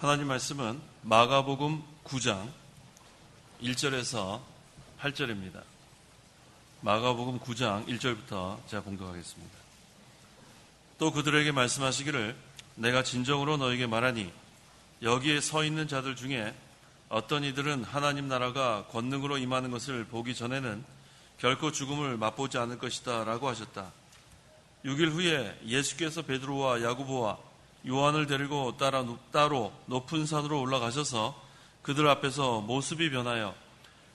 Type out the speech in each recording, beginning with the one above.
하나님 말씀은 마가복음 9장 1절에서 8절입니다. 마가복음 9장 1절부터 제가 봉독하겠습니다. 또 그들에게 말씀하시기를 내가 진정으로 너에게 말하니 여기에 서 있는 자들 중에 어떤 이들은 하나님 나라가 권능으로 임하는 것을 보기 전에는 결코 죽음을 맛보지 않을 것이다 라고 하셨다. 6일 후에 예수께서 베드로와 야고보와 요한을 데리고 따로 높은 산으로 올라가셔서 그들 앞에서 모습이 변하여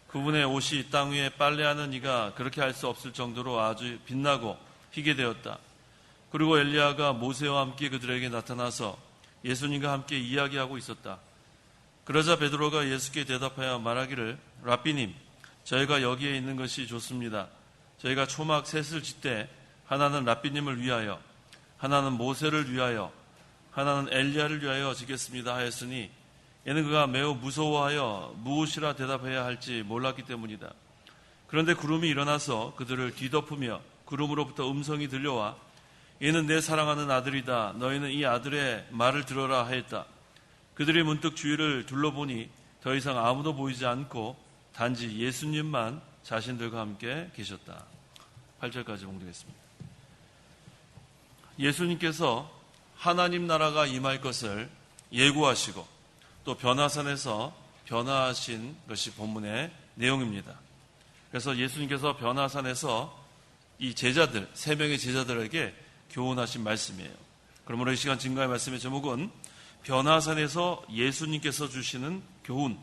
그분의 옷이 땅 위에 빨래하는 이가 그렇게 할 수 없을 정도로 아주 빛나고 희게 되었다. 그리고 엘리야가 모세와 함께 그들에게 나타나서 예수님과 함께 이야기하고 있었다. 그러자 베드로가 예수께 대답하여 말하기를 랍비님, 저희가 여기에 있는 것이 좋습니다. 저희가 초막 셋을 짓되 하나는 랍비님을 위하여, 하나는 모세를 위하여, 하나는 엘리야를 위하여 짓겠습니다 하였으니 이는 그가 매우 무서워하여 무엇이라 대답해야 할지 몰랐기 때문이다. 그런데 구름이 일어나서 그들을 뒤덮으며 구름으로부터 음성이 들려와 이는 내 사랑하는 아들이다. 너희는 이 아들의 말을 들어라 하였다. 그들이 문득 주위를 둘러보니 더 이상 아무도 보이지 않고 단지 예수님만 자신들과 함께 계셨다. 8절까지 봉독했습니다. 예수님께서 하나님 나라가 임할 것을 예고하시고 또 변화산에서 변화하신 것이 본문의 내용입니다. 그래서 예수님께서 변화산에서 이 제자들, 3명의 제자들에게 교훈하신 말씀이에요. 그러므로 이 시간 증거의 말씀의 제목은 변화산에서 예수님께서 주시는 교훈,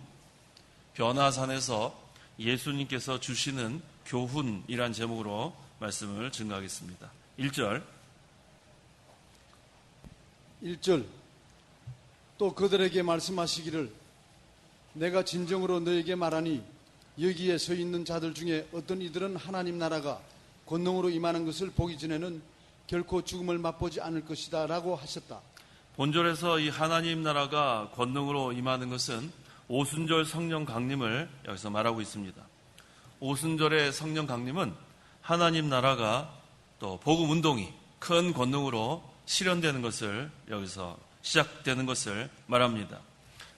변화산에서 예수님께서 주시는 교훈이란 제목으로 말씀을 증거하겠습니다. 1절 또 그들에게 말씀하시기를 내가 진정으로 너에게 말하니 여기에 서 있는 자들 중에 어떤 이들은 하나님 나라가 권능으로 임하는 것을 보기 전에는 결코 죽음을 맛보지 않을 것이다 라고 하셨다. 본절에서 이 하나님 나라가 권능으로 임하는 것은 오순절 성령 강림을 여기서 말하고 있습니다. 오순절의 성령 강림은 하나님 나라가 또 복음 운동이 큰 권능으로 실현되는 것을 여기서 시작되는 것을 말합니다.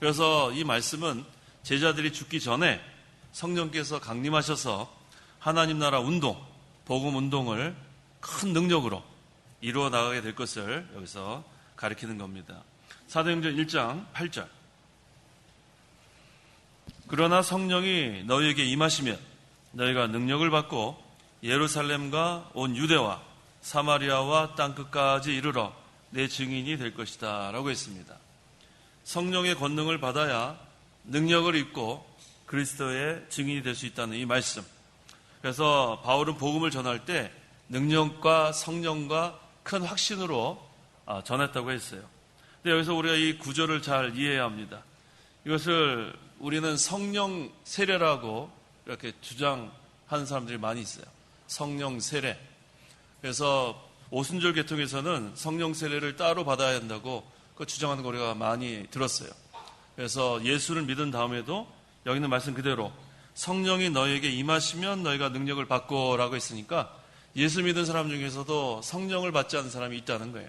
그래서 이 말씀은 제자들이 죽기 전에 성령께서 강림하셔서 하나님 나라 운동, 복음 운동을 큰 능력으로 이루어 나가게 될 것을 여기서 가리키는 겁니다. 사도행전 1장 8절 그러나 성령이 너희에게 임하시면 너희가 능력을 받고 예루살렘과 온 유대와 사마리아와 땅끝까지 이르러 내 증인이 될 것이다 라고 했습니다. 성령의 권능을 받아야 능력을 입고 그리스도의 증인이 될 수 있다는 이 말씀. 그래서 바울은 복음을 전할 때 능력과 성령과 큰 확신으로 전했다고 했어요. 근데 여기서 우리가 이 구절을 잘 이해해야 합니다. 이것을 우리는 성령 세례라고 이렇게 주장하는 사람들이 많이 있어요. 성령 세례. 그래서 오순절 계통에서는 성령 세례를 따로 받아야 한다고 그 주장하는 거 우리가 많이 들었어요. 그래서 예수를 믿은 다음에도 여기 있는 말씀 그대로 성령이 너희에게 임하시면 너희가 능력을 받고 라고 했으니까 예수 믿은 사람 중에서도 성령을 받지 않는 사람이 있다는 거예요.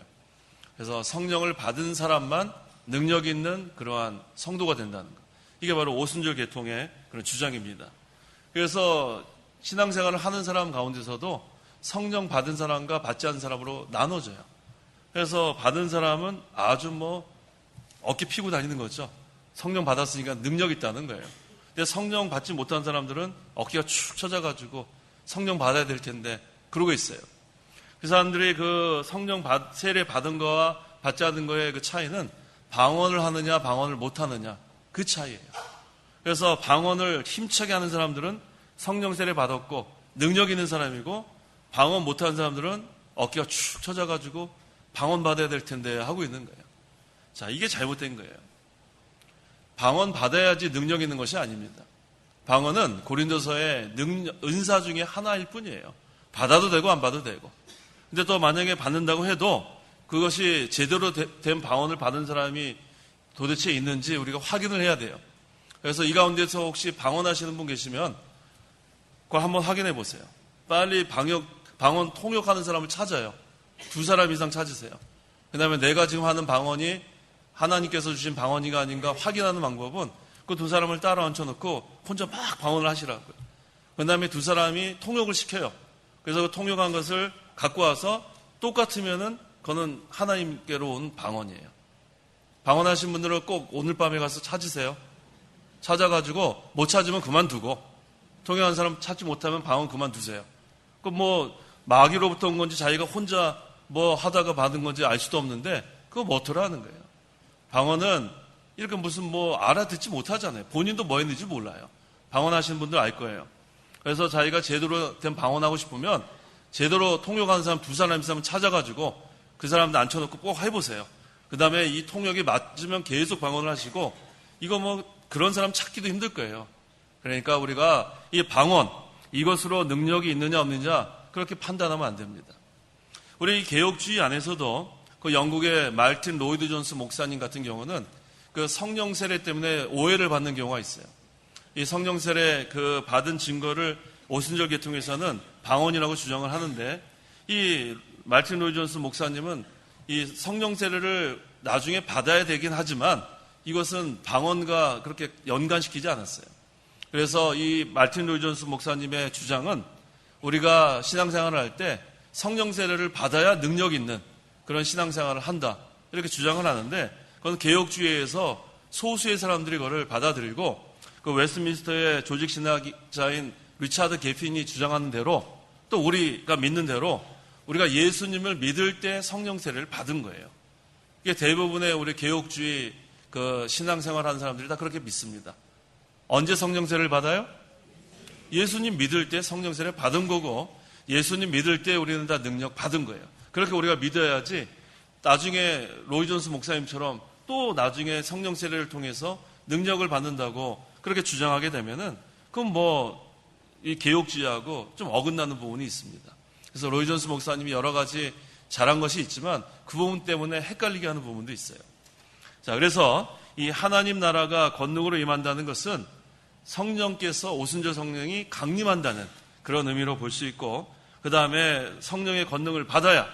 그래서 성령을 받은 사람만 능력 있는 그러한 성도가 된다는 거. 이게 바로 오순절 계통의 그런 주장입니다. 그래서 신앙생활을 하는 사람 가운데서도 성령 받은 사람과 받지 않은 사람으로 나눠져요. 그래서 받은 사람은 아주 어깨 피고 다니는 거죠. 성령 받았으니까 능력이 있다는 거예요. 근데 성령 받지 못한 사람들은 어깨가 축 처져가지고 성령 받아야 될 텐데 그러고 있어요. 그 사람들이 그 성령 세례 받은 거와 받지 않은 거의 그 차이는 방언을 하느냐 방언을 못하느냐 그 차이예요. 그래서 방언을 힘차게 하는 사람들은 성령 세례 받았고 능력 있는 사람이고 방언 못하는 사람들은 어깨가 축 처져가지고 방언 받아야 될 텐데 하고 있는 거예요. 자, 이게 잘못된 거예요. 방언 받아야지 능력 있는 것이 아닙니다. 방언은 고린도서의 은사 중에 하나일 뿐이에요. 받아도 되고 안 받아도 되고. 근데 또 만약에 받는다고 해도 그것이 제대로 된 방언을 받은 사람이 도대체 있는지 우리가 확인을 해야 돼요. 그래서 이 가운데서 혹시 방언하시는 분 계시면 그걸 한번 확인해 보세요. 빨리 방언 통역하는 사람을 찾아요. 2사람 이상 찾으세요. 그 다음에 내가 지금 하는 방언이 하나님께서 주신 방언이가 아닌가 확인하는 방법은 그 두 사람을 따라 앉혀놓고 혼자 막 방언을 하시라고요. 그 다음에 두 사람이 통역을 시켜요. 그래서 그 통역한 것을 갖고 와서 똑같으면은 그거는 하나님께로 온 방언이에요. 방언하신 분들은 꼭 오늘 밤에 가서 찾으세요. 찾아가지고 못 찾으면 그만두고, 통역한 사람 찾지 못하면 방언 그만두세요. 그 뭐 마귀로부터 온 건지 자기가 혼자 뭐 하다가 받은 건지 알 수도 없는데 그거 뭐 어떡하는 거예요. 방언은 이렇게 무슨 뭐 알아듣지 못하잖아요. 본인도 뭐 했는지 몰라요. 방언하시는 분들 알 거예요. 그래서 자기가 제대로 된 방언하고 싶으면 제대로 통역하는 사람 두 사람 있으면 찾아가지고 그 사람들 앉혀놓고 꼭 해보세요. 그 다음에 이 통역이 맞으면 계속 방언을 하시고, 이거 뭐 그런 사람 찾기도 힘들 거예요. 그러니까 우리가 이 방언, 이것으로 능력이 있느냐 없느냐 그렇게 판단하면 안 됩니다. 우리 이 개혁주의 안에서도 그 영국의 말틴 로이드 존스 목사님 같은 경우는 그 성령 세례 때문에 오해를 받는 경우가 있어요. 이 성령 세례 그 받은 증거를 오순절 계통에서는 방언이라고 주장을 하는데, 이 말틴 로이드 존스 목사님은 이 성령 세례를 나중에 받아야 되긴 하지만 이것은 방언과 그렇게 연관시키지 않았어요. 그래서 이 말틴 로이드 존스 목사님의 주장은 우리가 신앙생활을 할 때 성령 세례를 받아야 능력 있는 그런 신앙생활을 한다, 이렇게 주장을 하는데, 그건 개혁주의에서 소수의 사람들이 그걸 받아들이고, 그 웨스트민스터의 조직 신학자인 리차드 게핀이 주장하는 대로, 또 우리가 믿는 대로 우리가 예수님을 믿을 때 성령 세례를 받은 거예요. 이게 대부분의 우리 개혁주의 그 신앙생활하는 사람들이 다 그렇게 믿습니다. 언제 성령 세례를 받아요? 예수님 믿을 때 성령 세례를 받은 거고, 예수님 믿을 때 우리는 다 능력 받은 거예요. 그렇게 우리가 믿어야지 나중에 로이 존스 목사님처럼 또 나중에 성령 세례를 통해서 능력을 받는다고 그렇게 주장하게 되면은 그건 뭐 이 개혁주의하고 좀 어긋나는 부분이 있습니다. 그래서 로이 존스 목사님이 여러 가지 잘한 것이 있지만 그 부분 때문에 헷갈리게 하는 부분도 있어요. 자, 그래서 이 하나님 나라가 권능으로 임한다는 것은 성령께서, 오순절 성령이 강림한다는 그런 의미로 볼 수 있고, 그 다음에 성령의 권능을 받아야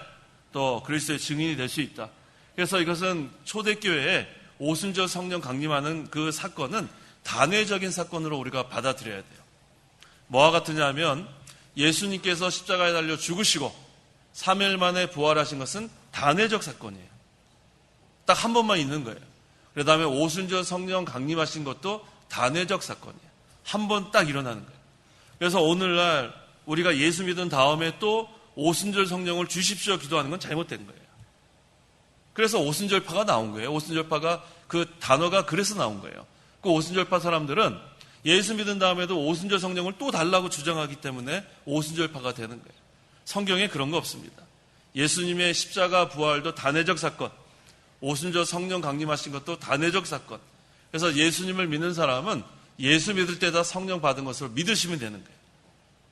또 그리스도의 증인이 될 수 있다. 그래서 이것은 초대교회에 오순절 성령 강림하는 그 사건은 단회적인 사건으로 우리가 받아들여야 돼요. 뭐와 같으냐면 예수님께서 십자가에 달려 죽으시고 3일 만에 부활하신 것은 단회적 사건이에요. 딱 한 번만 있는 거예요. 그 다음에 오순절 성령 강림하신 것도 단회적 사건이에요. 한 번 딱 일어나는 거예요. 그래서 오늘날 우리가 예수 믿은 다음에 또 오순절 성령을 주십시오 기도하는 건 잘못된 거예요. 그래서 오순절파가 나온 거예요. 오순절파가 그 단어가 그래서 나온 거예요. 그 오순절파 사람들은 예수 믿은 다음에도 오순절 성령을 또 달라고 주장하기 때문에 오순절파가 되는 거예요. 성경에 그런 거 없습니다. 예수님의 십자가 부활도 단회적 사건, 오순절 성령 강림하신 것도 단회적 사건. 그래서 예수님을 믿는 사람은 예수 믿을 때 다 성령 받은 것으로 믿으시면 되는 거예요.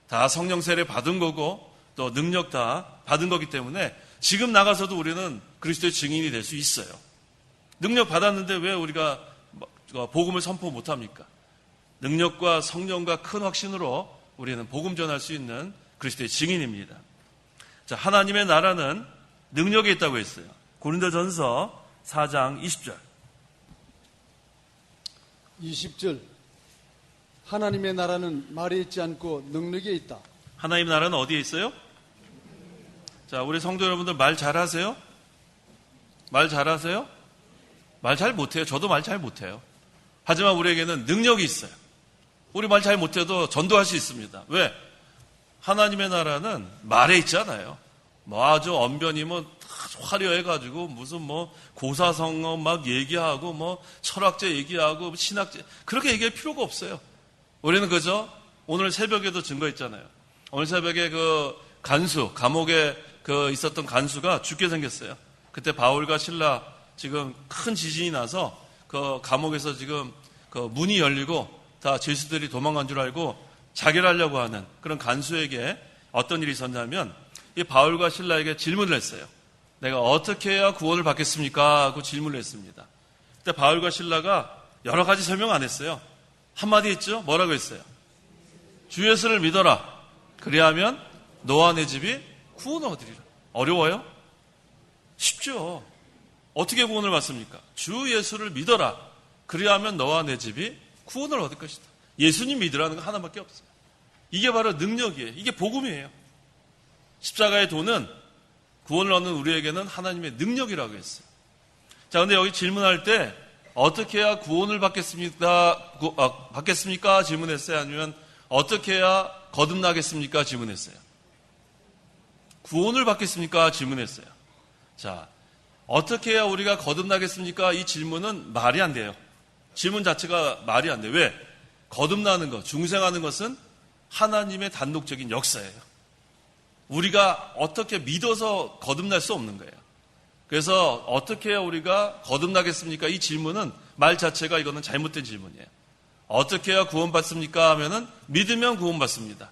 다 성령 세례 받은 거고 또 능력 다 받은 거기 때문에 지금 나가서도 우리는 그리스도의 증인이 될 수 있어요. 능력 받았는데 왜 우리가 복음을 선포 못합니까? 능력과 성령과 큰 확신으로 우리는 복음 전할 수 있는 그리스도의 증인입니다. 자, 하나님의 나라는 능력이 있다고 했어요. 고린도전서 4장 20절. 20절. 하나님의 나라는 말에 있지 않고 능력에 있다. 하나님 나라는 어디에 있어요? 자, 우리 성도 여러분들 말 잘하세요? 말 잘하세요? 말 잘 못해요. 저도 말 잘 못해요. 하지만 우리에게는 능력이 있어요. 우리 말 잘 못해도 전도할 수 있습니다. 왜? 하나님의 나라는 말에 있잖아요. 뭐 아주 언변이 뭐 화려해가지고 무슨 뭐 고사성어 막 얘기하고 뭐 철학자 얘기하고 신학자 그렇게 얘기할 필요가 없어요. 우리는 그저 오늘 새벽에도 증거했잖아요. 오늘 새벽에 그 간수, 감옥에 그 있었던 간수가 죽게 생겼어요. 그때 바울과 실라 지금 큰 지진이 나서 그 감옥에서 지금 그 문이 열리고 다 죄수들이 도망간 줄 알고 자결하려고 하는 그런 간수에게 어떤 일이 있었냐면 이 바울과 실라에게 질문을 했어요. 내가 어떻게 해야 구원을 받겠습니까? 하고 질문을 했습니다. 그때 바울과 실라가 여러 가지 설명 안 했어요. 한마디 했죠? 뭐라고 했어요? 주 예수를 믿어라. 그리하면 너와 내 집이 구원을 얻으리라. 어려워요? 쉽죠. 어떻게 구원을 받습니까? 주 예수를 믿어라. 그리하면 너와 내 집이 구원을 얻을 것이다. 예수님 믿으라는 거 하나밖에 없어요. 이게 바로 능력이에요. 이게 복음이에요. 십자가의 도는 구원을 얻는 우리에게는 하나님의 능력이라고 했어요. 자, 근데 여기 질문할 때 어떻게 해야 구원을 받겠습니까? 질문했어요? 아니면 어떻게 해야 거듭나겠습니까? 질문했어요. 구원을 받겠습니까? 질문했어요. 자, 어떻게 해야 우리가 거듭나겠습니까? 이 질문은 말이 안 돼요. 질문 자체가 말이 안 돼요. 왜? 거듭나는 것, 중생하는 것은 하나님의 단독적인 역사예요. 우리가 어떻게 믿어서 거듭날 수 없는 거예요. 그래서 어떻게 해야 우리가 거듭나겠습니까? 이 질문은 말 자체가 이거는 잘못된 질문이에요. 어떻게 해야 구원받습니까? 하면은 믿으면 구원받습니다.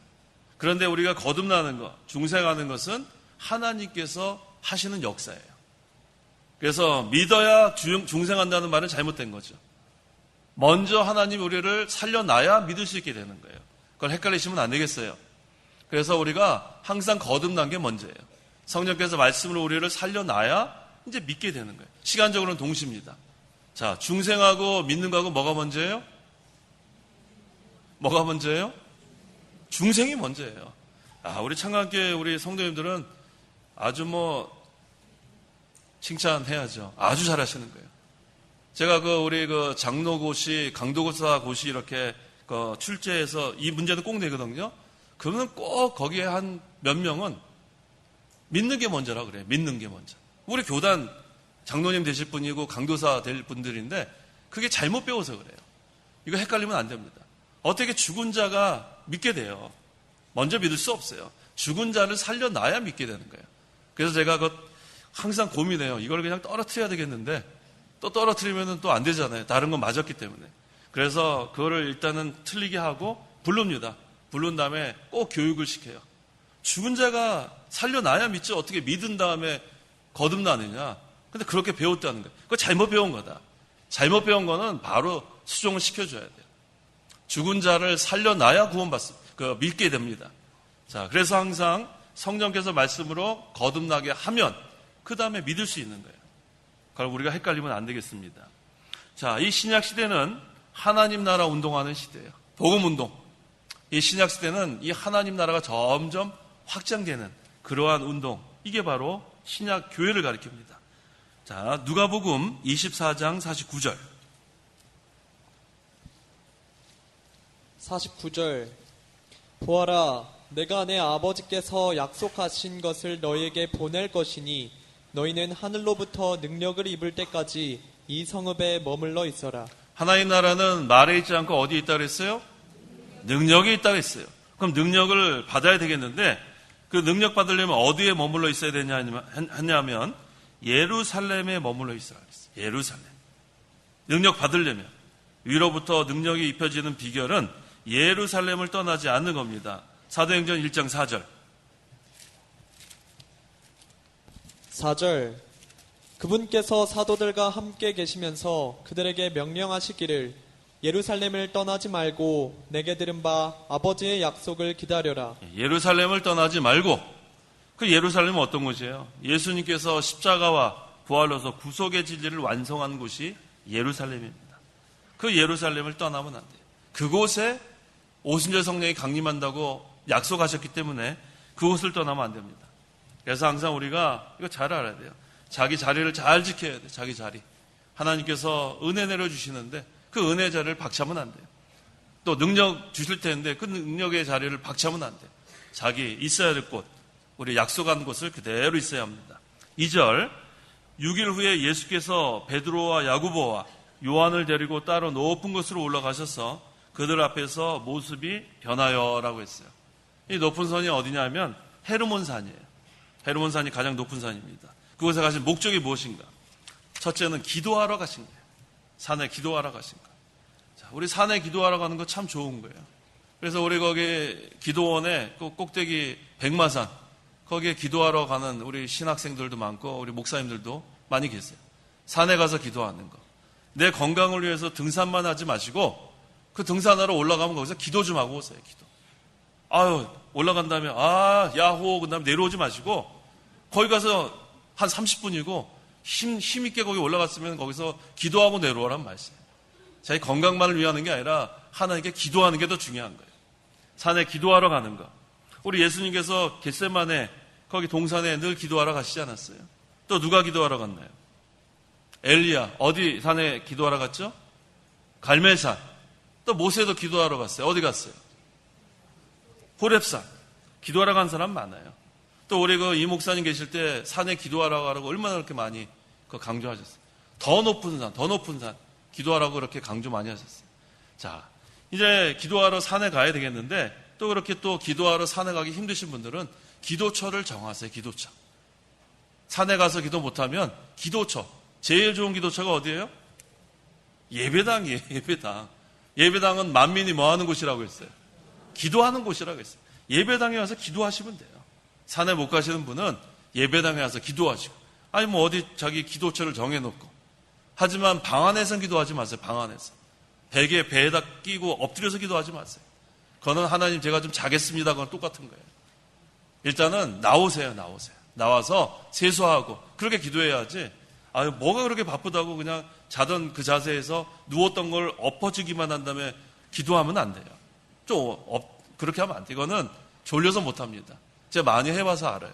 그런데 우리가 거듭나는 것, 중생하는 것은 하나님께서 하시는 역사예요. 그래서 믿어야 중생한다는 말은 잘못된 거죠. 먼저 하나님 우리를 살려놔야 믿을 수 있게 되는 거예요. 그걸 헷갈리시면 안 되겠어요. 그래서 우리가 항상 거듭난 게 먼저예요. 성령께서 말씀으로 우리를 살려놔야 이제 믿게 되는 거예요. 시간적으로는 동시입니다. 자, 중생하고 믿는 거하고 뭐가 먼저예요? 뭐가 먼저예요? 중생이 먼저예요. 우리 창간교회 우리 성도님들은 아주 칭찬해야죠. 아주 잘하시는 거예요. 제가 우리 장로고시, 강도고사 고시 이렇게 출제해서 이 문제는 꼭 내거든요. 그러면 꼭 거기에 한 몇 명은 믿는 게 먼저라고 그래요. 믿는 게 먼저. 우리 교단 장로님 되실 분이고 강도사 될 분들인데 그게 잘못 배워서 그래요. 이거 헷갈리면 안 됩니다. 어떻게 죽은 자가 믿게 돼요? 먼저 믿을 수 없어요. 죽은 자를 살려놔야 믿게 되는 거예요. 그래서 제가 항상 고민해요. 이걸 그냥 떨어뜨려야 되겠는데 또 떨어뜨리면 또 안 되잖아요. 다른 건 맞았기 때문에. 그래서 그거를 일단은 틀리게 하고 부릅니다. 부른 다음에 꼭 교육을 시켜요. 죽은 자가 살려놔야 믿지 어떻게 믿은 다음에 거듭나느냐. 근데 그렇게 배웠다는 거예요. 그거 잘못 배운 거다. 잘못 배운 거는 바로 수정을 시켜줘야 돼요. 죽은 자를 살려놔야 믿게 됩니다. 자, 그래서 항상 성령께서 말씀으로 거듭나게 하면 그 다음에 믿을 수 있는 거예요. 그걸 우리가 헷갈리면 안 되겠습니다. 자, 이 신약 시대는 하나님 나라 운동하는 시대예요. 복음 운동. 이 신약 시대는 이 하나님 나라가 점점 확장되는 그러한 운동. 이게 바로 신약 교회를 가리킵니다. 자, 누가복음 24장 49절. 49절. 보아라, 내가 내 아버지께서 약속하신 것을 너희에게 보낼 것이니 너희는 하늘로부터 능력을 입을 때까지 이 성읍에 머물러 있어라. 하나님 나라는 말에 있지 않고 어디에 있다고 그랬어요? 능력이 있다고 했어요. 그럼 능력을 받아야 되겠는데 그 능력 받으려면 어디에 머물러 있어야 되냐면 예루살렘에 머물러 있어야 했어요. 예루살렘. 능력 받으려면 위로부터 능력이 입혀지는 비결은 예루살렘을 떠나지 않는 겁니다. 사도행전 1장 4절. 4절. 그분께서 사도들과 함께 계시면서 그들에게 명령하시기를 예루살렘을 떠나지 말고 내게 들은 바 아버지의 약속을 기다려라. 예루살렘을 떠나지 말고. 그 예루살렘은 어떤 곳이에요? 예수님께서 십자가와 부활로서 구속의 진리를 완성한 곳이 예루살렘입니다. 그 예루살렘을 떠나면 안 돼요. 그곳에 오순절 성령이 강림한다고 약속하셨기 때문에 그곳을 떠나면 안 됩니다. 그래서 항상 우리가 이거 잘 알아야 돼요. 자기 자리를 잘 지켜야 돼요. 자기 자리. 하나님께서 은혜 내려주시는데 그 은혜 자리를 박차면 안 돼요. 또 능력 주실 텐데 그 능력의 자리를 박차면 안 돼요. 자기 있어야 될 곳, 우리 약속한 곳을 그대로 있어야 합니다. 2절. 6일 후에 예수께서 베드로와 야고보와 요한을 데리고 따로 높은 곳으로 올라가셔서 그들 앞에서 모습이 변하여라고 했어요. 이 높은 산이 어디냐면 헤르몬산이에요. 헤르몬산이 가장 높은 산입니다. 그곳에 가신 목적이 무엇인가? 첫째는 기도하러 가신 거예요. 산에 기도하러 가신 거예요. 자, 우리 산에 기도하러 가는 거 참 좋은 거예요. 그래서 우리 거기 기도원에 꼭대기 백마산 거기에 기도하러 가는 우리 신학생들도 많고 우리 목사님들도 많이 계세요. 산에 가서 기도하는 거. 내 건강을 위해서 등산만 하지 마시고 그 등산하러 올라가면 거기서 기도 좀 하고 오세요. 기도. 올라간 다음에 야호 그 다음에 내려오지 마시고 거기 가서 한 30분이고 힘있게 거기 올라갔으면 거기서 기도하고 내려오란 말이에요. 자기 건강만을 위하는 게 아니라 하나님께 기도하는 게 더 중요한 거예요. 산에 기도하러 가는 거. 우리 예수님께서 겟세마네 거기 동산에 늘 기도하러 가시지 않았어요? 또 누가 기도하러 갔나요? 엘리야 어디 산에 기도하러 갔죠? 갈멜산. 또 모세도 기도하러 갔어요. 어디 갔어요? 호렙산. 기도하러 간 사람 많아요. 또 우리 그 이 목사님 계실 때 산에 기도하러 가라고 얼마나 그렇게 많이 강조하셨어요. 더 높은 산 기도하라고 그렇게 강조 많이 하셨어요. 자, 이제 기도하러 산에 가야 되겠는데 또 그렇게 또 기도하러 산에 가기 힘드신 분들은 기도처를 정하세요. 기도처. 산에 가서 기도 못하면 기도처. 제일 좋은 기도처가 어디예요? 예배당이에요. 예배당. 예배당은 만민이 뭐 하는 곳이라고 했어요? 기도하는 곳이라고 했어요. 예배당에 와서 기도하시면 돼요. 산에 못 가시는 분은 예배당에 와서 기도하시고, 아니 뭐 어디 자기 기도처를 정해놓고. 하지만 방 안에서는 기도하지 마세요. 방 안에서. 배에다 끼고 엎드려서 기도하지 마세요. 그거는 하나님 제가 좀 자겠습니다. 그건 똑같은 거예요. 일단은 나오세요. 나와서 세수하고 그렇게 기도해야지. 아유 뭐가 그렇게 바쁘다고 그냥 자던 그 자세에서 누웠던 걸 엎어지기만 한 다음에 기도하면 안 돼요. 그렇게 하면 안 돼요. 이거는 졸려서 못 합니다. 제가 많이 해봐서 알아요.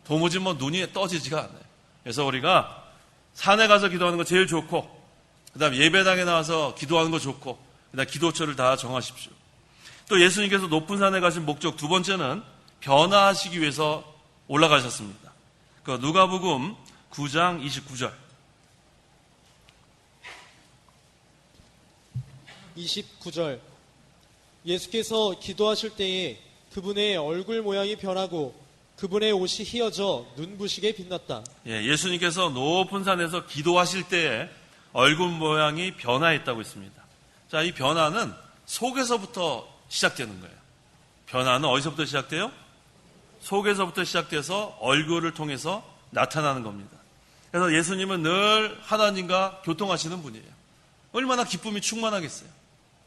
도무지 뭐 눈이 떠지지가 않아요. 그래서 우리가 산에 가서 기도하는 거 제일 좋고, 그 다음에 예배당에 나와서 기도하는 거 좋고, 그 다음에 기도처를 다 정하십시오. 또 예수님께서 높은 산에 가신 목적 두 번째는 변화하시기 위해서 올라가셨습니다. 그 누가복음 9장 29절. 29절. 예수께서 기도하실 때에 그분의 얼굴 모양이 변하고 그분의 옷이 휘어져 눈부시게 빛났다. 예수님께서 높은 산에서 기도하실 때에 얼굴 모양이 변화했다고 했습니다. 자, 이 변화는 속에서부터 시작되는 거예요. 변화는 어디서부터 시작돼요? 속에서부터 시작돼서 얼굴을 통해서 나타나는 겁니다. 그래서 예수님은 늘 하나님과 교통하시는 분이에요. 얼마나 기쁨이 충만하겠어요.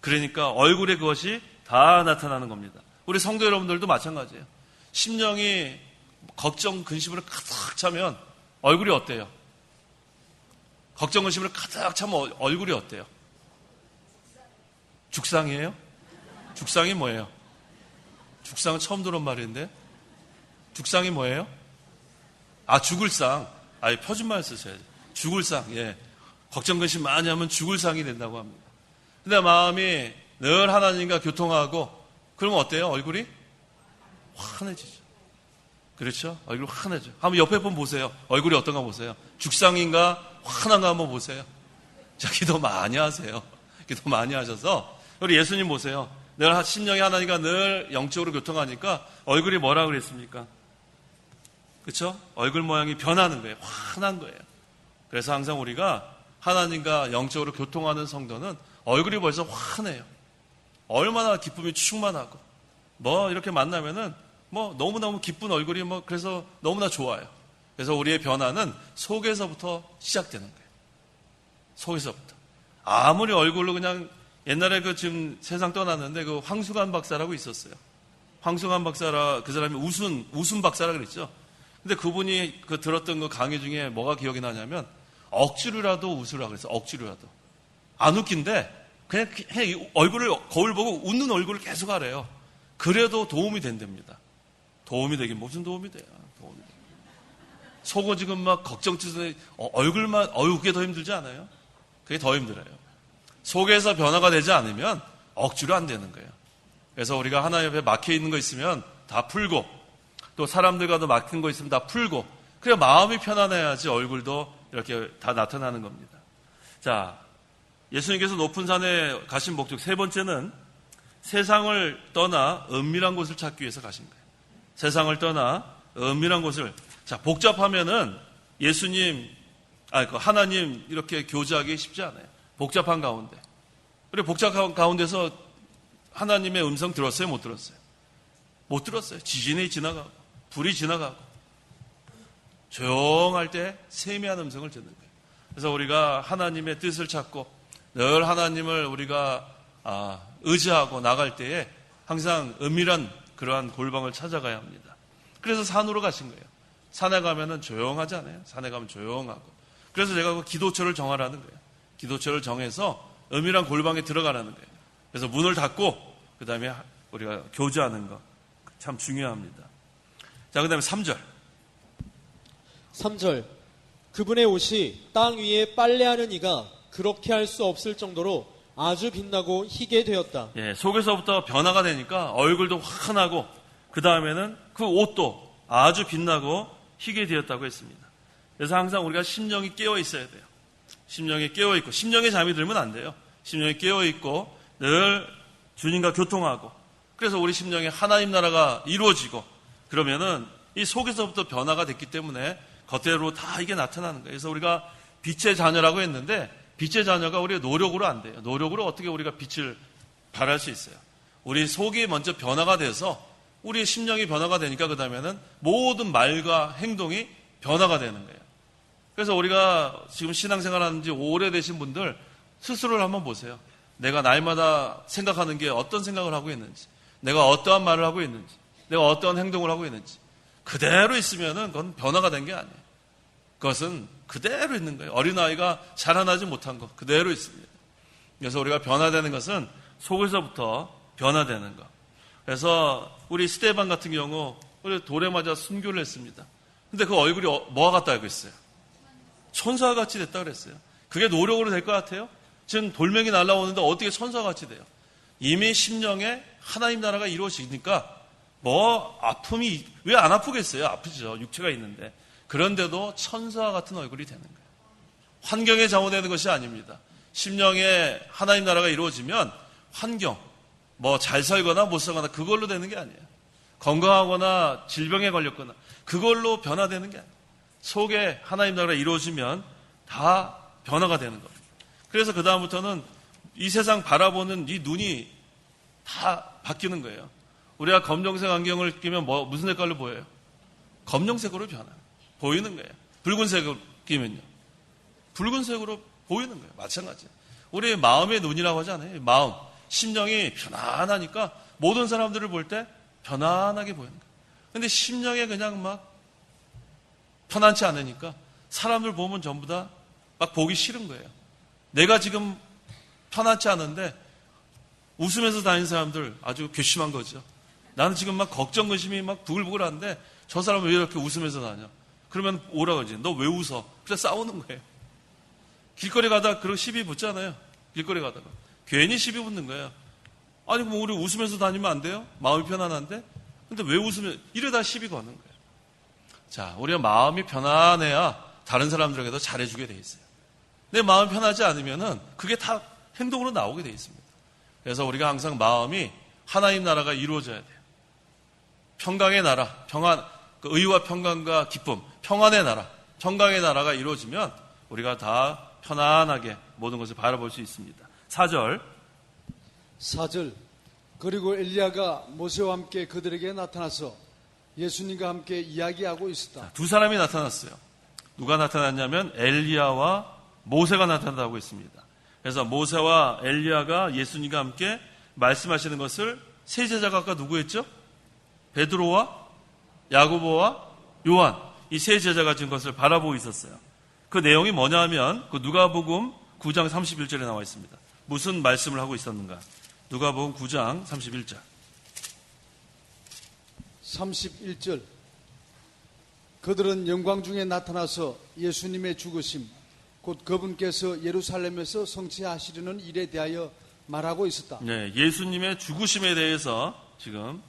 그러니까 얼굴에 그것이 다 나타나는 겁니다. 우리 성도 여러분들도 마찬가지예요. 심령이 걱정, 근심으로 가득 차면 얼굴이 어때요? 걱정, 근심으로 가득 차면 얼굴이 어때요? 죽상이에요? 죽상이 뭐예요? 죽상은 처음 들은 말인데 죽상이 뭐예요? 죽을 상. 표준말 쓰셔야죠. 죽을 상. 걱정, 근심 많이 하면 죽을 상이 된다고 합니다. 근데 마음이 늘 하나님과 교통하고 그러면 어때요? 얼굴이 환해지죠. 그렇죠? 얼굴 환해져. 한번 옆에 분 보세요. 얼굴이 어떤가 보세요. 죽상인가 환한가 한번 보세요. 자, 기도 많이 하세요. 기도 많이 하셔서 우리 예수님 보세요. 늘 심령이 하나님과 늘 영적으로 교통하니까 얼굴이 뭐라 그랬습니까? 그렇죠? 얼굴 모양이 변하는 거예요. 환한 거예요. 그래서 항상 우리가 하나님과 영적으로 교통하는 성도는 얼굴이 벌써 환해요. 얼마나 기쁨이 충만하고 이렇게 만나면은 너무너무 기쁜 얼굴이 그래서 너무나 좋아요. 그래서 우리의 변화는 속에서부터 시작되는 거예요. 속에서부터. 아무리 얼굴로 그냥 옛날에 지금 세상 떠났는데 황수관 박사라고 있었어요. 황수관 박사라 그 사람이 웃음 박사라 그랬죠. 근데 그분이 들었던 강의 중에 뭐가 기억이 나냐면 억지로라도 웃으라 그랬어요. 억지로라도. 안 웃긴데 그냥 얼굴을 거울 보고 웃는 얼굴을 계속 하래요. 그래도 도움이 된답니다. 도움이 되긴 무슨 도움이 돼요. 속은 지금 걱정짓에 얼굴만 그게 더 힘들지 않아요? 그게 더 힘들어요. 속에서 변화가 되지 않으면 억지로 안 되는 거예요. 그래서 우리가 하나님 앞에 막혀 있는 거 있으면 다 풀고 또 사람들과도 막힌 거 있으면 다 풀고 그래 마음이 편안해야지 얼굴도 이렇게 다 나타나는 겁니다. 자, 예수님께서 높은 산에 가신 목적 세 번째는 세상을 떠나 은밀한 곳을 찾기 위해서 가신 거예요. 세상을 떠나 은밀한 곳을. 자, 복잡하면은 하나님 이렇게 교제하기 쉽지 않아요. 복잡한 가운데. 우리 복잡한 가운데서 하나님의 음성 들었어요? 못 들었어요? 못 들었어요. 지진이 지나가고, 불이 지나가고, 조용할 때 세미한 음성을 듣는 거예요. 그래서 우리가 하나님의 뜻을 찾고, 늘 하나님을 우리가 의지하고 나갈 때에 항상 은밀한 그러한 골방을 찾아가야 합니다. 그래서 산으로 가신 거예요. 산에 가면은 조용하잖아요. 산에 가면 조용하고. 그래서 제가 그 기도처를 정하라는 거예요. 기도처를 정해서 은밀한 골방에 들어가라는 거예요. 그래서 문을 닫고 그 다음에 우리가 교제하는 거 참 중요합니다. 자, 그 다음에 3절. 3절. 그분의 옷이 땅 위에 빨래하는 이가 그렇게 할 수 없을 정도로 아주 빛나고 희게 되었다. 예, 속에서부터 변화가 되니까 얼굴도 환하고 그 다음에는 그 옷도 아주 빛나고 희게 되었다고 했습니다. 그래서 항상 우리가 심령이 깨어 있어야 돼요. 심령이 깨어 있고 심령에 잠이 들면 안 돼요. 심령이 깨어 있고 늘 주님과 교통하고 그래서 우리 심령에 하나님 나라가 이루어지고 그러면은 이 속에서부터 변화가 됐기 때문에 겉으로 다 이게 나타나는 거예요. 그래서 우리가 빛의 자녀라고 했는데 빛의 자녀가 우리의 노력으로 안 돼요. 노력으로 어떻게 우리가 빛을 발할 수 있어요? 우리 속이 먼저 변화가 돼서 우리의 심령이 변화가 되니까 그 다음에는 모든 말과 행동이 변화가 되는 거예요. 그래서 우리가 지금 신앙생활 하는 지 오래되신 분들 스스로를 한번 보세요. 내가 날마다 생각하는 게 어떤 생각을 하고 있는지, 내가 어떠한 말을 하고 있는지, 내가 어떠한 행동을 하고 있는지 그대로 있으면은 그건 변화가 된 게 아니에요. 그것은 그대로 있는 거예요. 어린아이가 자라나지 못한 것 그대로 있습니다. 그래서 우리가 변화되는 것은 속에서부터 변화되는 것. 그래서 우리 스테반 같은 경우 우리 돌에 맞아 순교를 했습니다. 근데 그 얼굴이 뭐와 같다 알고 있어요? 천사와 같이 됐다 그랬어요. 그게 노력으로 될 것 같아요? 지금 돌멩이 날라오는데 어떻게 천사와 같이 돼요? 이미 심령에 하나님 나라가 이루어지니까 뭐 아픔이 왜 안 아프겠어요? 아프죠. 육체가 있는데. 그런데도 천사와 같은 얼굴이 되는 거예요. 환경에 좌우되는 것이 아닙니다. 심령에 하나님 나라가 이루어지면 환경, 뭐 잘 살거나 못 살거나 그걸로 되는 게 아니에요. 건강하거나 질병에 걸렸거나 그걸로 변화되는 게 아니에요. 속에 하나님 나라가 이루어지면 다 변화가 되는 겁니다. 그래서 그 다음부터는 이 세상 바라보는 이 눈이 다 바뀌는 거예요. 우리가 검정색 안경을 끼면 무슨 색깔로 보여요? 검정색으로 보이는 거예요. 붉은색으로 끼면요. 붉은색으로 보이는 거예요. 마찬가지예요. 우리 마음의 눈이라고 하잖아요. 마음, 심령이 편안하니까 모든 사람들을 볼 때 편안하게 보이는 거예요. 근데 심령에 그냥 막 편안치 않으니까 사람들 보면 전부 다 막 보기 싫은 거예요. 내가 지금 편안치 않은데 웃으면서 다니는 사람들 아주 괘씸한 거죠. 나는 지금 막 걱정, 근심이 막 부글부글한데 저 사람은 왜 이렇게 웃으면서 다녀? 그러면 오라 그러지. 너 왜 웃어? 그래 싸우는 거예요. 길거리 가다가 그런 시비 붙잖아요. 길거리 가다가. 괜히 시비 붙는 거예요. 아니 뭐 우리 웃으면서 다니면 안 돼요? 마음이 편안한데? 근데 왜 웃으면 이러다 시비 거는 거예요. 자, 우리가 마음이 편안해야 다른 사람들에게도 잘해주게 돼 있어요. 내 마음이 편하지 않으면은 그게 다 행동으로 나오게 돼 있습니다. 그래서 우리가 항상 마음이 하나님 나라가 이루어져야 돼요. 평강의 나라, 평안, 그 의와 평강과 기쁨, 평안의 나라, 평강의 나라가 이루어지면 우리가 다 편안하게 모든 것을 바라볼 수 있습니다. 4절. 그리고 엘리야가 모세와 함께 그들에게 나타나서 예수님과 함께 이야기하고 있었다. 두 사람이 나타났어요. 누가 나타났냐면 엘리야와 모세가 나타났다고 했습니다. 그래서 모세와 엘리야가 예수님과 함께 말씀하시는 것을 세 제자가 아까 누구였죠? 베드로와 야고보와 요한, 이 세 제자가 지은 것을 바라보고 있었어요. 그 내용이 뭐냐 하면 그 누가복음 9장 31절에 나와 있습니다. 무슨 말씀을 하고 있었는가? 누가복음 9장 31절. 31절. 그들은 영광 중에 나타나서 예수님의 죽으심, 곧 그분께서 예루살렘에서 성취하시려는 일에 대하여 말하고 있었다. 네, 예수님의 죽으심에 대해서 지금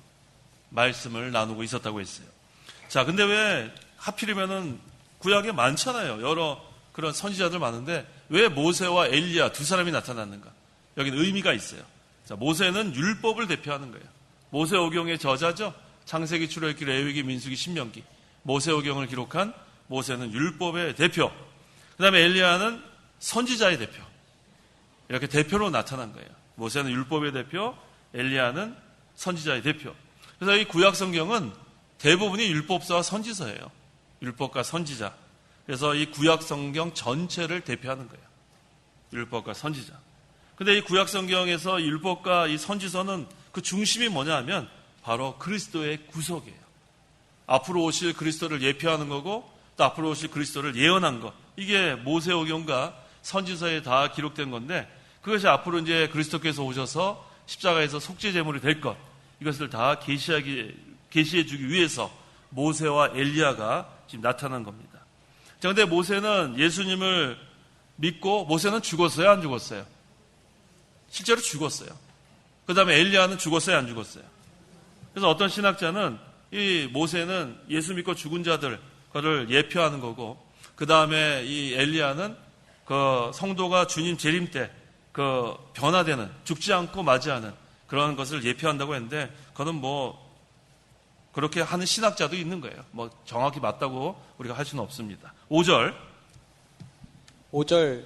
말씀을 나누고 있었다고 했어요. 자, 근데 왜 하필이면은 구약에 많잖아요. 여러 그런 선지자들 많은데 왜 모세와 엘리야 두 사람이 나타났는가? 여기는 의미가 있어요. 자, 모세는 율법을 대표하는 거예요. 모세오경의 저자죠. 창세기, 출애굽기, 레위기, 민수기, 신명기. 모세오경을 기록한 모세는 율법의 대표. 그 다음에 엘리야는 선지자의 대표. 이렇게 대표로 나타난 거예요. 모세는 율법의 대표, 엘리야는 선지자의 대표. 그래서 이 구약 성경은 대부분이 율법서와 선지서예요. 율법과 선지자. 그래서 이 구약 성경 전체를 대표하는 거예요. 율법과 선지자. 근데 이 구약 성경에서 율법과 이 선지서는 그 중심이 뭐냐 하면 바로 그리스도의 구속이에요. 앞으로 오실 그리스도를 예표하는 거고 또 앞으로 오실 그리스도를 예언한 거. 이게 모세오경과 선지서에 다 기록된 건데 그것이 앞으로 이제 그리스도께서 오셔서 십자가에서 속죄 제물이 될 것. 이것을 다 계시해 주기 위해서 모세와 엘리야가 지금 나타난 겁니다. 자, 근데 모세는 예수님을 믿고 모세는 죽었어요, 안 죽었어요? 실제로 죽었어요. 그 다음에 엘리야는 죽었어요, 안 죽었어요? 그래서 어떤 신학자는 이 모세는 예수 믿고 죽은 자들 그를 예표하는 거고 그 다음에 이 엘리야는 그 성도가 주님 재림 때 그 변화되는 죽지 않고 맞이하는 그런 것을 예표한다고 했는데 그거는 뭐 그렇게 하는 신학자도 있는 거예요. 뭐 정확히 맞다고 우리가 할 수는 없습니다. 5절 5절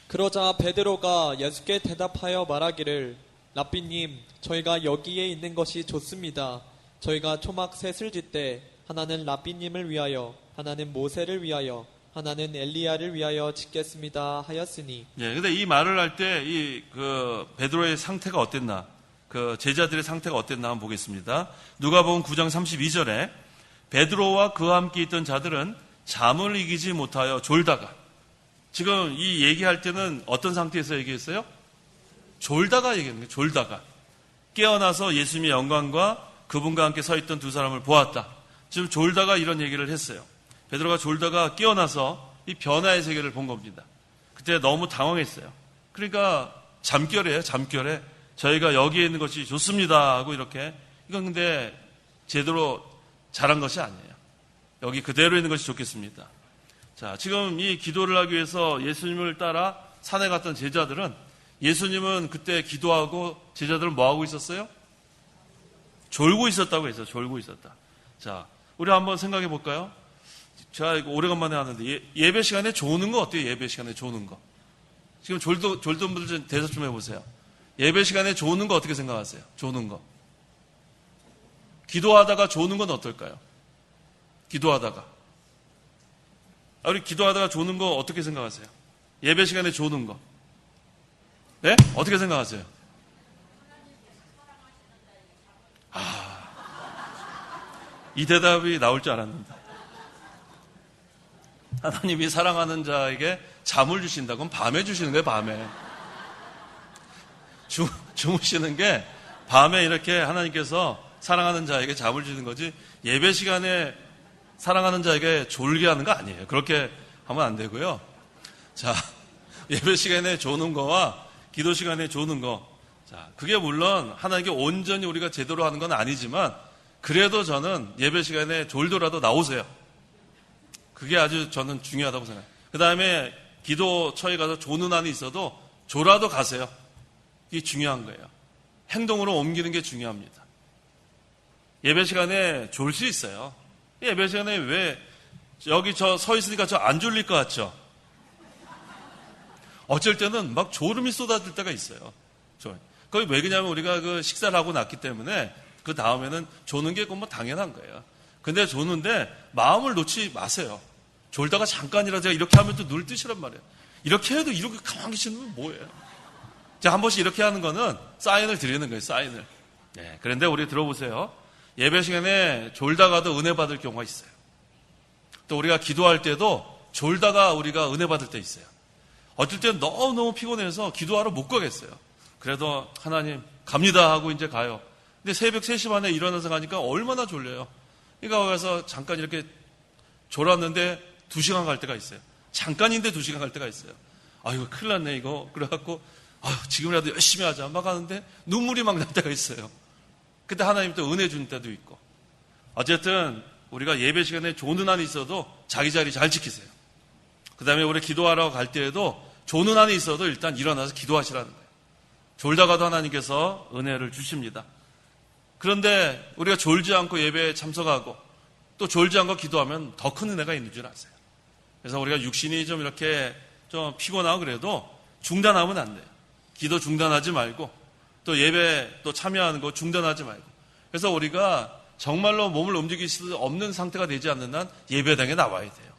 그러자 베드로가 예수께 대답하여 말하기를 랍비님 저희가 여기에 있는 것이 좋습니다. 저희가 초막 셋을 짓되 하나는 랍비님을 위하여 하나는 모세를 위하여 하나는 엘리야를 위하여 짓겠습니다 하였으니. 예, 근데 이 말을 할 때 이 그 베드로의 상태가 어땠나? 그 제자들의 상태가 어땠나 한번 보겠습니다. 누가복음 9장 32절에 베드로와 그와 함께 있던 자들은 잠을 이기지 못하여 졸다가 지금 이 얘기할 때는 어떤 상태에서 얘기했어요? 졸다가 얘기하는 거예요. 졸다가 깨어나서 예수님의 영광과 그분과 함께 서 있던 두 사람을 보았다. 지금 졸다가 이런 얘기를 했어요. 베드로가 졸다가 깨어나서 이 변화의 세계를 본 겁니다. 그때 너무 당황했어요. 그러니까 잠결에 저희가 여기에 있는 것이 좋습니다 하고 이렇게 이건 근데 제대로 잘한 것이 아니에요. 여기 그대로 있는 것이 좋겠습니다. 자, 지금 이 기도를 하기 위해서 예수님을 따라 산에 갔던 제자들은 예수님은 그때 기도하고 제자들은 뭐 하고 있었어요? 졸고 있었다고 했어요. 졸고 있었다. 자, 우리 한번 생각해 볼까요? 제가 이거 오래간만에 하는데 예배 시간에 조는 거 어때요? 예배 시간에 조는 거. 지금 졸던 분들 좀 대답 좀 해보세요. 예배 시간에 조는 거 어떻게 생각하세요? 조는 거. 기도하다가 조는 건 어떨까요? 기도하다가. 우리 기도하다가 조는 거 어떻게 생각하세요? 예배 시간에 조는 거. 네? 어떻게 생각하세요? 이 대답이 나올 줄 알았는데. 하나님이 사랑하는 자에게 잠을 주신다. 그럼 밤에 주시는 거예요, 밤에. 주무시는 게 밤에 이렇게 하나님께서 사랑하는 자에게 잠을 주는 거지 예배 시간에 사랑하는 자에게 졸게 하는 거 아니에요. 그렇게 하면 안 되고요. 자, 예배 시간에 조는 거와 기도 시간에 조는 거. 자, 그게 물론 하나님께 온전히 우리가 제대로 하는 건 아니지만 그래도 저는 예배 시간에 졸더라도 나오세요. 그게 아주 저는 중요하다고 생각해요. 그 다음에 기도처에 가서 조는 한이 있어도 조라도 가세요. 이게 중요한 거예요. 행동으로 옮기는 게 중요합니다. 예배 시간에 졸 수 있어요. 예배 시간에 왜 여기 저 서 있으니까 저 안 졸릴 것 같죠? 어쩔 때는 막 졸음이 쏟아질 때가 있어요. 거기 왜 그러냐면 우리가 그 식사를 하고 났기 때문에 그 다음에는 조는 게 뭐 당연한 거예요. 근데 조는데 마음을 놓지 마세요. 졸다가 잠깐이라도 제가 이렇게 하면 또 눈을 뜨시란 말이에요. 이렇게 해도 이렇게 가만히 계시는 뭐예요? 자, 한 번씩 이렇게 하는 거는 사인을 드리는 거예요, 사인을. 네, 그런데 우리 들어보세요. 예배 시간에 졸다가도 은혜 받을 경우가 있어요. 또 우리가 기도할 때도 졸다가 우리가 은혜 받을 때 있어요. 어쩔 때는 너무너무 피곤해서 기도하러 못 가겠어요. 그래도 하나님 갑니다 하고 이제 가요. 근데 새벽 3시 반에 일어나서 가니까 얼마나 졸려요. 그러니까 가서 잠깐 이렇게 졸았는데 2시간 갈 때가 있어요. 잠깐인데 2시간 갈 때가 있어요. 이거 큰일 났네 이거. 그래갖고 지금이라도 열심히 하자 막 하는데 눈물이 막 날 때가 있어요. 그때 하나님 또 은혜 주는 때도 있고. 어쨌든 우리가 예배 시간에 조는 한이 있어도 자기 자리 잘 지키세요. 그 다음에 우리 기도하러 갈 때에도 조는 한이 있어도 일단 일어나서 기도하시라는 거예요. 졸다가도 하나님께서 은혜를 주십니다. 그런데 우리가 졸지 않고 예배에 참석하고 또 졸지 않고 기도하면 더 큰 은혜가 있는 줄 아세요. 그래서 우리가 육신이 좀 이렇게 좀 피곤하고 그래도 중단하면 안 돼요. 기도 중단하지 말고 또 예배 또 참여하는 거 중단하지 말고. 그래서 우리가 정말로 몸을 움직일 수 없는 상태가 되지 않는 한 예배당에 나와야 돼요.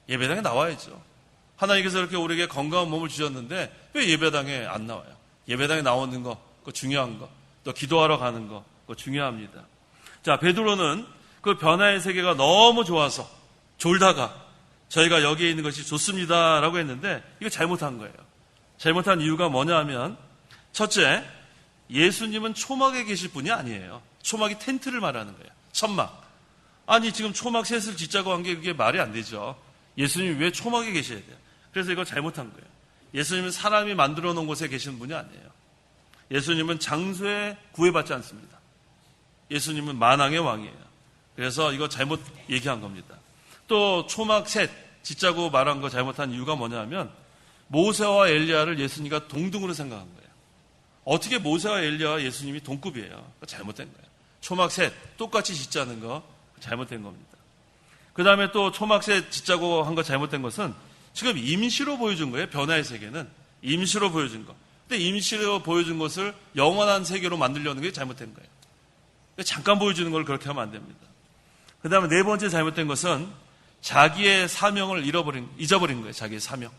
예배당에 나와야죠. 하나님께서 이렇게 우리에게 건강한 몸을 주셨는데 왜 예배당에 안 나와요? 예배당에 나오는 거, 그거 중요한 거. 또 기도하러 가는 거, 그거 중요합니다. 자, 베드로는 그 변화의 세계가 너무 좋아서 졸다가 저희가 여기에 있는 것이 좋습니다라고 했는데 이거 잘못한 거예요. 잘못한 이유가 뭐냐 하면 첫째, 예수님은 초막에 계실 분이 아니에요. 초막이 텐트를 말하는 거예요. 천막. 아니 지금 초막 셋을 짓자고 한 게 그게 말이 안 되죠. 예수님이 왜 초막에 계셔야 돼요? 그래서 이걸 잘못한 거예요. 예수님은 사람이 만들어 놓은 곳에 계시는 분이 아니에요. 예수님은 장소에 구애받지 않습니다. 예수님은 만왕의 왕이에요. 그래서 이거 잘못 얘기한 겁니다. 또 초막 셋 짓자고 말한 거 잘못한 이유가 뭐냐 하면 모세와 엘리야를 예수님과 동등으로 생각한 거예요. 어떻게 모세와 엘리야와 예수님이 동급이에요? 잘못된 거예요. 초막 셋 똑같이 짓자는 거 잘못된 겁니다. 그 다음에 또 초막 셋 짓자고 한 거 잘못된 것은 지금 임시로 보여준 거예요. 변화의 세계는 임시로 보여준 거. 근데 임시로 보여준 것을 영원한 세계로 만들려는 게 잘못된 거예요. 잠깐 보여주는 걸 그렇게 하면 안 됩니다. 그 다음에 네 번째 잘못된 것은 자기의 사명을 잊어버린 거예요. 자기의 사명.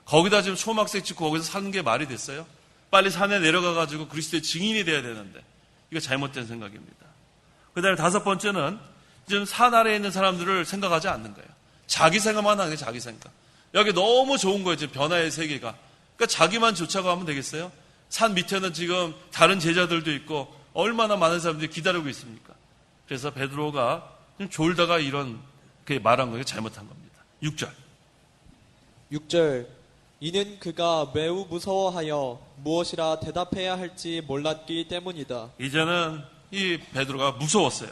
거기다 지금 초막색 짓고 거기서 사는 게 말이 됐어요? 빨리 산에 내려가가지고 그리스도의 증인이 돼야 되는데 이거 잘못된 생각입니다. 그 다음에 다섯 번째는 지금 산 아래에 있는 사람들을 생각하지 않는 거예요. 자기 생각만 하는 거예요. 자기 생각. 여기 너무 좋은 거예요. 지금 변화의 세계가. 그러니까 자기만 쫓아가 하면 되겠어요? 산 밑에는 지금 다른 제자들도 있고 얼마나 많은 사람들이 기다리고 있습니까? 그래서 베드로가 좀 졸다가 이런 말한 거예요. 잘못한 겁니다. 6절. 6절 이는 그가 매우 무서워하여 무엇이라 대답해야 할지 몰랐기 때문이다. 이제는 이 베드로가 무서웠어요.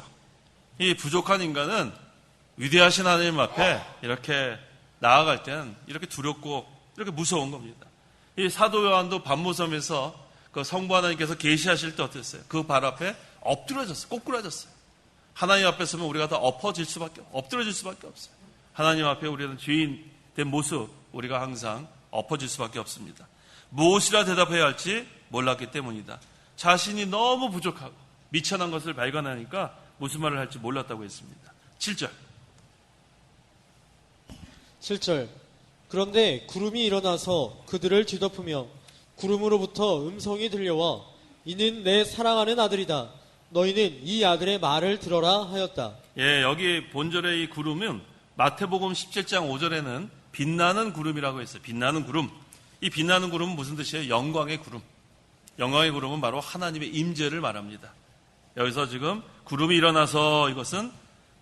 이 부족한 인간은 위대하신 하나님 앞에 이렇게 나아갈 때는 이렇게 두렵고 이렇게 무서운 겁니다. 이 사도 요한도 반모섬에서 그 성부 하나님께서 계시하실 때 어땠어요? 그 발 앞에 엎드려졌어요. 꼬꾸라졌어요. 하나님 앞에 서면 우리가 다 엎드려질 수밖에 없어요. 하나님 앞에 우리는 죄인 된 모습 우리가 항상 엎어질 수밖에 없습니다. 무엇이라 대답해야 할지 몰랐기 때문이다. 자신이 너무 부족하고 미천한 것을 발견하니까 무슨 말을 할지 몰랐다고 했습니다. 7절. 7절 그런데 구름이 일어나서 그들을 뒤덮으며 구름으로부터 음성이 들려와 이는 내 사랑하는 아들이다. 너희는 이 아들의 말을 들어라 하였다. 예, 여기 본절의 이 구름은 마태복음 17장 5절에는 빛나는 구름이라고 했어요. 빛나는 구름. 이 빛나는 구름은 무슨 뜻이에요? 영광의 구름. 영광의 구름은 바로 하나님의 임재를 말합니다. 여기서 지금 구름이 일어나서 이것은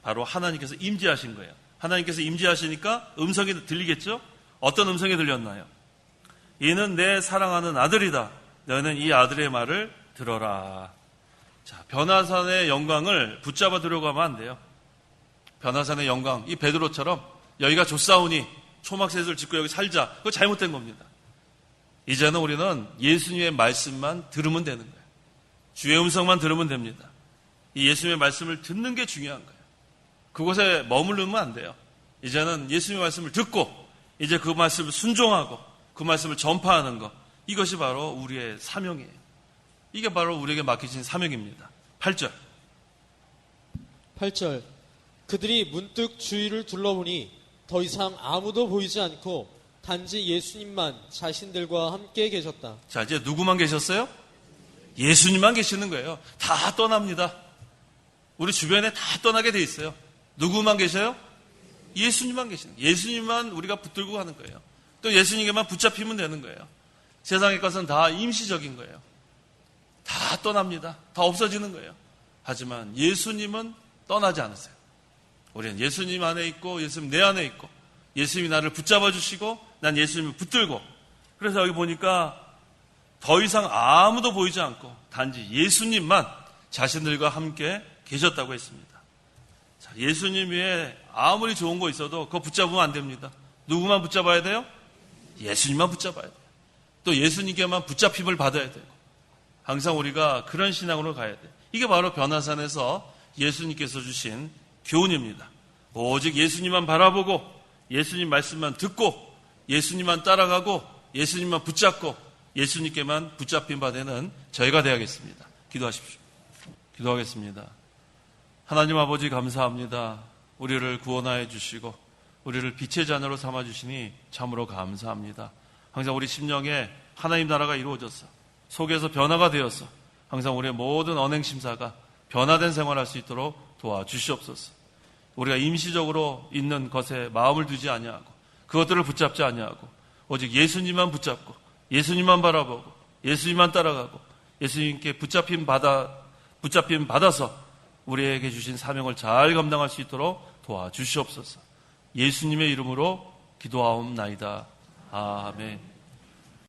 바로 하나님께서 임재하신 거예요. 하나님께서 임재하시니까 음성이 들리겠죠? 어떤 음성이 들렸나요? 이는 내 사랑하는 아들이다. 너희는 이 아들의 말을 들어라. 자, 변화산의 영광을 붙잡아 들어가면 안 돼요. 변화산의 영광, 이 베드로처럼 여기가 좋사오니 초막셋을 짓고 여기 살자. 그거 잘못된 겁니다. 이제는 우리는 예수님의 말씀만 들으면 되는 거예요. 주의 음성만 들으면 됩니다. 이 예수님의 말씀을 듣는 게 중요한 거예요. 그곳에 머무르면 안 돼요. 이제는 예수님의 말씀을 듣고 이제 그 말씀을 순종하고 그 말씀을 전파하는 것. 이것이 바로 우리의 사명이에요. 이게 바로 우리에게 맡기신 사명입니다. 8절. 8절 그들이 문득 주위를 둘러보니 더 이상 아무도 보이지 않고 단지 예수님만 자신들과 함께 계셨다. 자, 이제 누구만 계셨어요? 예수님만 계시는 거예요. 다 떠납니다. 우리 주변에 다 떠나게 돼 있어요. 누구만 계셔요? 예수님만 계시는 거예요. 예수님만 우리가 붙들고 가는 거예요. 또 예수님께만 붙잡히면 되는 거예요. 세상의 것은 다 임시적인 거예요. 다 떠납니다. 다 없어지는 거예요. 하지만 예수님은 떠나지 않으세요. 우리는 예수님 안에 있고 예수님 내 안에 있고 예수님이 나를 붙잡아 주시고 난 예수님을 붙들고 그래서 여기 보니까 더 이상 아무도 보이지 않고 단지 예수님만 자신들과 함께 계셨다고 했습니다. 자, 예수님 위에 아무리 좋은 거 있어도 그거 붙잡으면 안 됩니다. 누구만 붙잡아야 돼요? 예수님만 붙잡아야 돼요. 또 예수님께만 붙잡힘을 받아야 되고 항상 우리가 그런 신앙으로 가야 돼요. 이게 바로 변화산에서 예수님께서 주신 교훈입니다. 오직 예수님만 바라보고 예수님 말씀만 듣고 예수님만 따라가고 예수님만 붙잡고 예수님께만 붙잡힌 바 되는 저희가 되어야겠습니다. 기도하십시오. 기도하겠습니다. 하나님 아버지 감사합니다. 우리를 구원하여 주시고 우리를 빛의 자녀로 삼아 주시니 참으로 감사합니다. 항상 우리 심령에 하나님 나라가 이루어져서 속에서 변화가 되어서 항상 우리의 모든 언행심사가 변화된 생활할 수 있도록 도와주시옵소서. 우리가 임시적으로 있는 것에 마음을 두지 아니하고 그것들을 붙잡지 아니하고 오직 예수님만 붙잡고 예수님만 바라보고 예수님만 따라가고 예수님께 붙잡힘 받아서 우리에게 주신 사명을 잘 감당할 수 있도록 도와주시옵소서. 예수님의 이름으로 기도하옵나이다. 아멘.